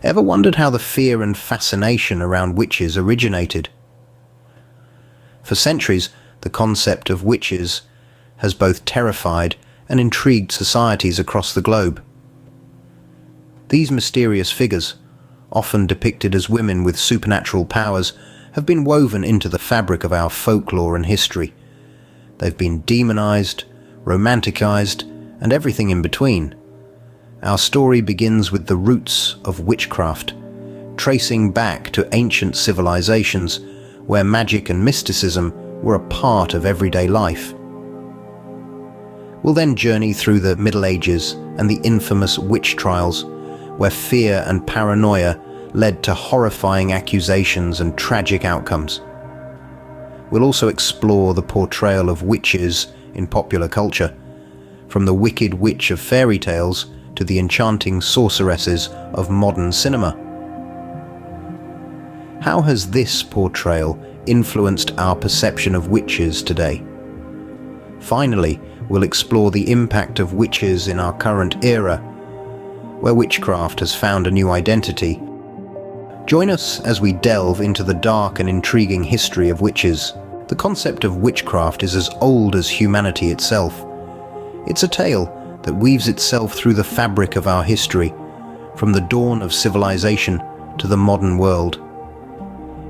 Ever wondered how the fear and fascination around witches originated? For centuries, the concept of witches has both terrified and intrigued societies across the globe. These mysterious figures, often depicted as women with supernatural powers, have been woven into the fabric of our folklore and history. They've been demonized, romanticized, and everything in between. Our story begins with the roots of witchcraft, tracing back to ancient civilizations where magic and mysticism were a part of everyday life. We'll then journey through the Middle Ages and the infamous witch trials, where fear and paranoia led to horrifying accusations and tragic outcomes. We'll also explore the portrayal of witches in popular culture, from the wicked witch of fairy tales to the enchanting sorceresses of modern cinema. How has this portrayal influenced our perception of witches today? Finally, we'll explore the impact of witches in our current era, where witchcraft has found a new identity. Join us as we delve into the dark and intriguing history of witches. The concept of witchcraft is as old as humanity itself. It's a tale that weaves itself through the fabric of our history, from the dawn of civilization to the modern world.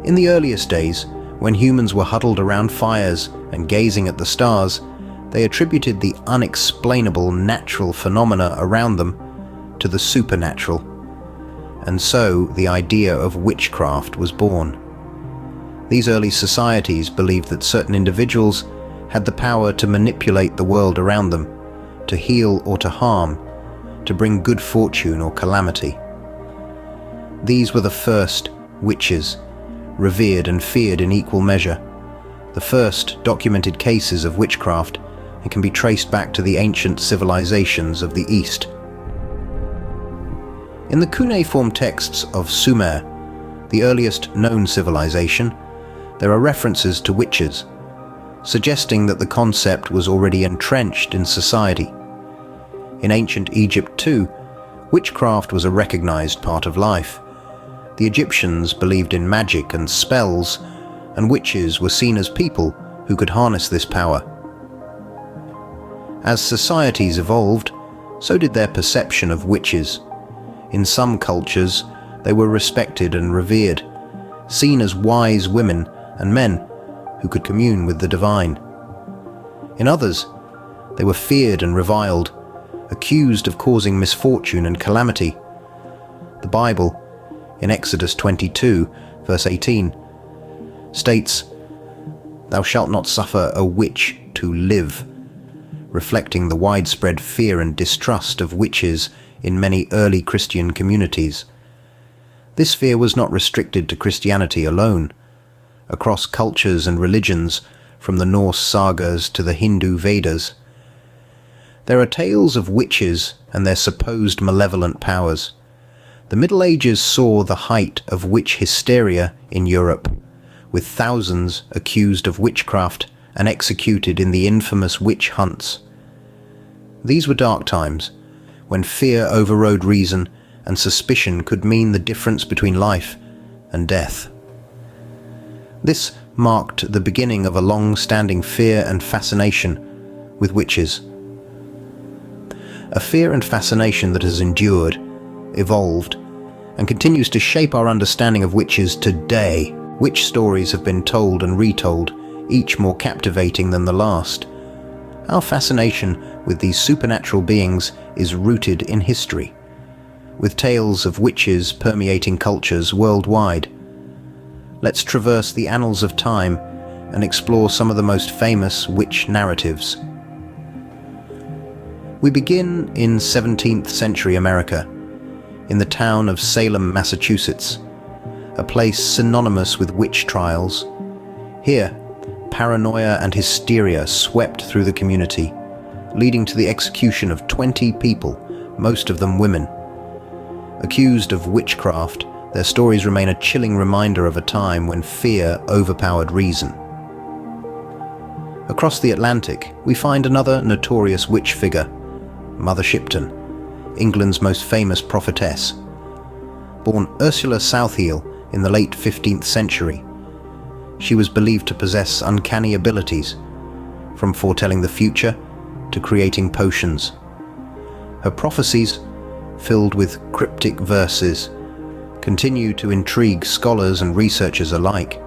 In the earliest days, when humans were huddled around fires and gazing at the stars, they attributed the unexplainable natural phenomena around them to the supernatural. And so the idea of witchcraft was born. These early societies believed that certain individuals had the power to manipulate the world around them, to heal or to harm, to bring good fortune or calamity. These were the first witches, revered and feared in equal measure, the first documented cases of witchcraft, and can be traced back to the ancient civilizations of the East. In the cuneiform texts of Sumer, the earliest known civilization, there are references to witches, suggesting that the concept was already entrenched in society. In ancient Egypt too, witchcraft was a recognized part of life. The Egyptians believed in magic and spells, and witches were seen as people who could harness this power. As societies evolved, so did their perception of witches. In some cultures, they were respected and revered, seen as wise women and men who could commune with the divine. In others, they were feared and reviled, accused of causing misfortune and calamity. The Bible, in Exodus 22, verse 18, states, "Thou shalt not suffer a witch to live," reflecting the widespread fear and distrust of witches in many early Christian communities. This fear was not restricted to Christianity alone. Across cultures and religions, from the Norse sagas to the Hindu Vedas, there are tales of witches and their supposed malevolent powers. The Middle Ages saw the height of witch hysteria in Europe, with thousands accused of witchcraft and executed in the infamous witch hunts. These were dark times, when fear overrode reason and suspicion could mean the difference between life and death. This marked the beginning of a long-standing fear and fascination with witches. A fear and fascination that has endured, evolved, and continues to shape our understanding of witches today. Witch stories have been told and retold, each more captivating than the last. Our fascination with these supernatural beings is rooted in history, with tales of witches permeating cultures worldwide. Let's traverse the annals of time and explore some of the most famous witch narratives. We begin in 17th century America, in the town of Salem, Massachusetts, a place synonymous with witch trials. Here, paranoia and hysteria swept through the community, leading to the execution of 20 people, most of them women. Accused of witchcraft, their stories remain a chilling reminder of a time when fear overpowered reason. Across the Atlantic, we find another notorious witch figure, Mother Shipton, England's most famous prophetess. born Ursula Southheel in the late 15th century. She was believed to possess uncanny abilities, from foretelling the future to creating potions. Her prophecies, filled with cryptic verses, continue to intrigue scholars and researchers alike.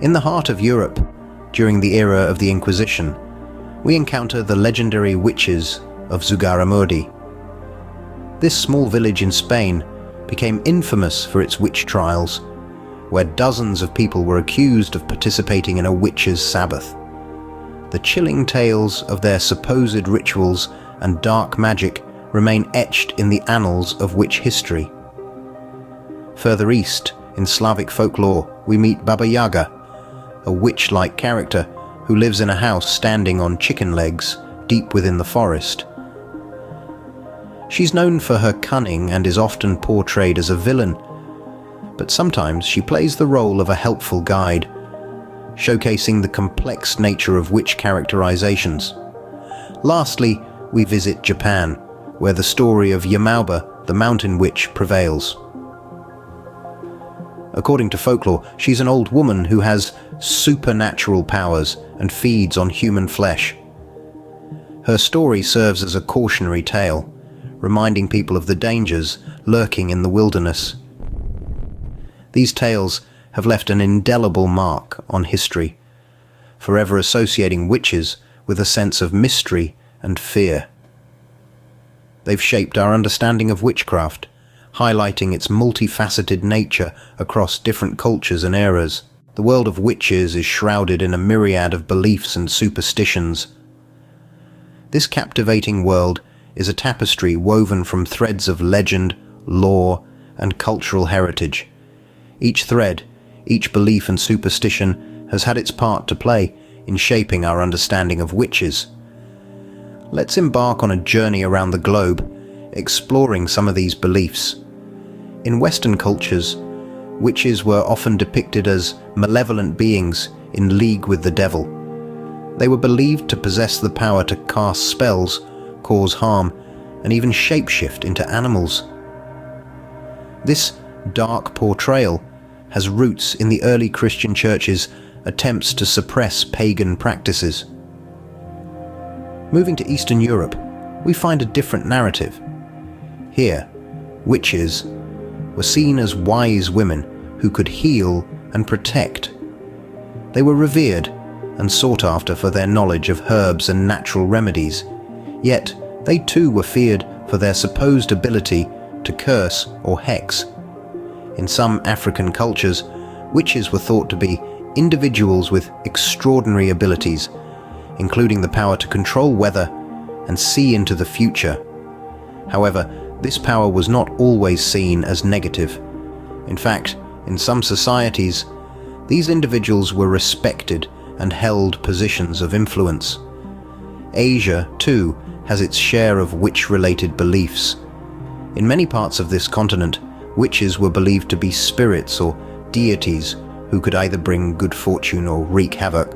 In the heart of Europe, during the era of the Inquisition, we encounter the legendary witches of Zugarramurdi. This small village in Spain became infamous for its witch trials, where dozens of people were accused of participating in a witch's sabbath. The chilling tales of their supposed rituals and dark magic remain etched in the annals of witch history. Further east, in Slavic folklore, we meet Baba Yaga, a witch-like character who lives in a house standing on chicken legs deep within the forest. She's known for her cunning and is often portrayed as a villain, but sometimes she plays the role of a helpful guide, showcasing the complex nature of witch characterizations. Lastly, we visit Japan, where the story of Yamauba, the mountain witch, prevails. According to folklore, she's an old woman who has supernatural powers and feeds on human flesh. Her story serves as a cautionary tale, reminding people of the dangers lurking in the wilderness. These tales have left an indelible mark on history, forever associating witches with a sense of mystery and fear. They've shaped our understanding of witchcraft, highlighting its multifaceted nature across different cultures and eras. The world of witches is shrouded in a myriad of beliefs and superstitions. This captivating world is a tapestry woven from threads of legend, lore, and cultural heritage. Each thread, each belief and superstition has had its part to play in shaping our understanding of witches. Let's embark on a journey around the globe, exploring some of these beliefs. In Western cultures, witches were often depicted as malevolent beings in league with the devil. They were believed to possess the power to cast spells, cause harm, and even shapeshift into animals. This dark portrayal has roots in the early Christian church's attempts to suppress pagan practices. Moving to Eastern Europe, we find a different narrative. Here, witches were seen as wise women who could heal and protect. They were revered and sought after for their knowledge of herbs and natural remedies, yet they too were feared for their supposed ability to curse or hex. In some African cultures, witches were thought to be individuals with extraordinary abilities, including the power to control weather and see into the future. However, this power was not always seen as negative. In fact, in some societies, these individuals were respected and held positions of influence. Asia, too, has its share of witch-related beliefs. In many parts of this continent, witches were believed to be spirits or deities who could either bring good fortune or wreak havoc.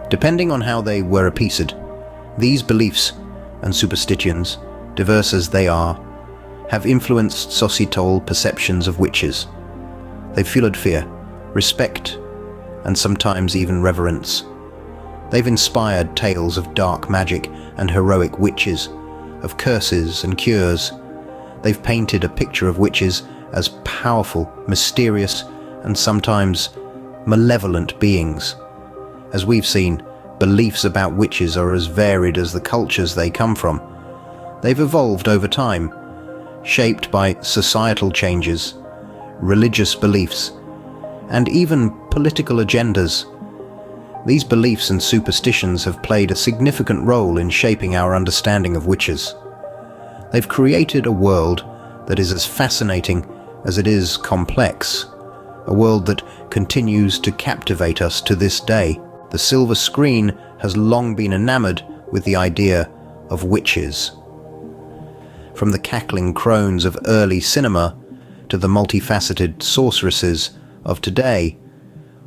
Depending on how they were appeased, these beliefs and superstitions, diverse as they are, have influenced societal perceptions of witches. They've fueled fear, respect, and sometimes even reverence. They've inspired tales of dark magic and heroic witches, of curses and cures. They've painted a picture of witches as powerful, mysterious, and sometimes malevolent beings. As we've seen, beliefs about witches are as varied as the cultures they come from. They've evolved over time, shaped by societal changes, religious beliefs, and even political agendas. These beliefs and superstitions have played a significant role in shaping our understanding of witches. They've created a world that is as fascinating as it is complex, a world that continues to captivate us to this day. The silver screen has long been enamored with the idea of witches. From the cackling crones of early cinema to the multifaceted sorceresses of today,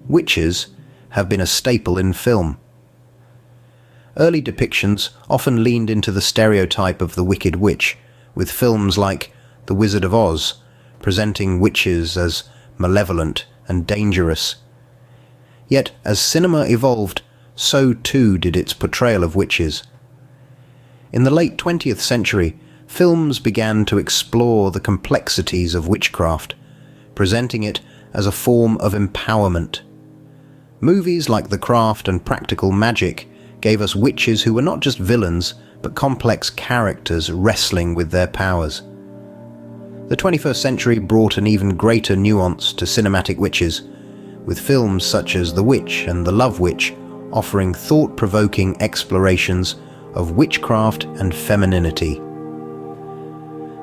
witches have been a staple in film. Early depictions often leaned into the stereotype of the Wicked Witch, with films like The Wizard of Oz presenting witches as malevolent and dangerous. Yet, as cinema evolved, so too did its portrayal of witches. In the late 20th century, films began to explore the complexities of witchcraft, presenting it as a form of empowerment. Movies like The Craft and Practical Magic gave us witches who were not just villains, but complex characters wrestling with their powers. The 21st century brought an even greater nuance to cinematic witches, with films such as The Witch and The Love Witch offering thought-provoking explorations of witchcraft and femininity.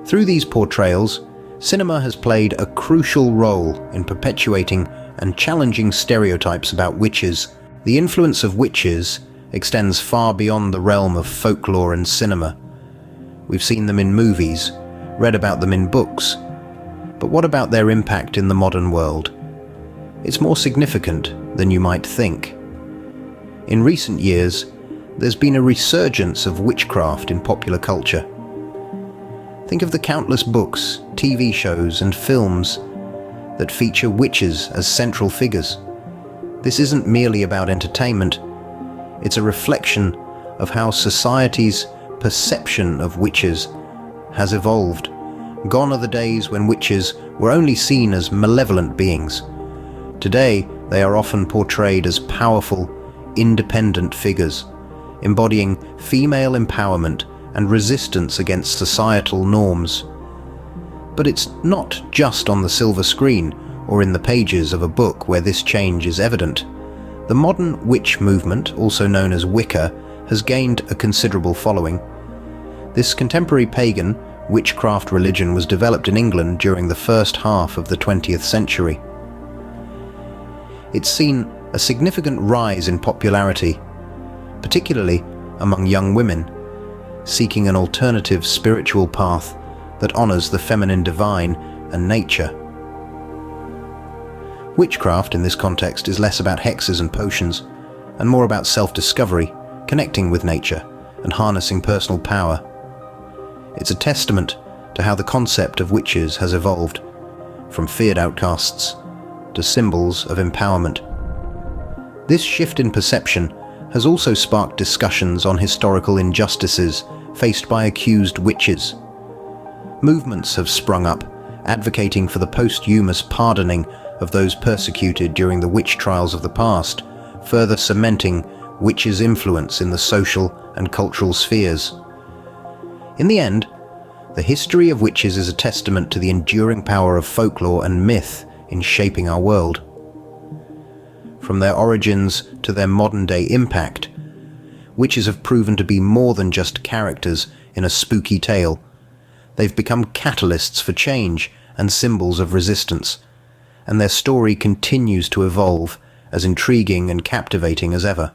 Through these portrayals, cinema has played a crucial role in perpetuating and challenging stereotypes about witches. The influence of witches extends far beyond the realm of folklore and cinema. We've seen them in movies, read about them in books. But what about their impact in the modern world? It's more significant than you might think. In recent years, there's been a resurgence of witchcraft in popular culture. Think of the countless books, TV shows, and films that feature witches as central figures. This isn't merely about entertainment. It's a reflection of how society's perception of witches has evolved. Gone are the days when witches were only seen as malevolent beings. Today, they are often portrayed as powerful, independent figures, embodying female empowerment and resistance against societal norms. But it's not just on the silver screen or in the pages of a book where this change is evident. The modern witch movement, also known as Wicca, has gained a considerable following. This contemporary pagan witchcraft religion was developed in England during the first half of the 20th century. It's seen a significant rise in popularity, particularly among young women, seeking an alternative spiritual path that honors the feminine divine and nature. Witchcraft in this context is less about hexes and potions, and more about self-discovery, connecting with nature, and harnessing personal power. It's a testament to how the concept of witches has evolved, from feared outcasts to symbols of empowerment. This shift in perception has also sparked discussions on historical injustices faced by accused witches. Movements have sprung up, advocating for the posthumous pardoning of those persecuted during the witch trials of the past, further cementing witches' influence in the social and cultural spheres. In the end, the history of witches is a testament to the enduring power of folklore and myth in shaping our world. From their origins to their modern-day impact, witches have proven to be more than just characters in a spooky tale. They've become catalysts for change and symbols of resistance, and their story continues to evolve, as intriguing and captivating as ever.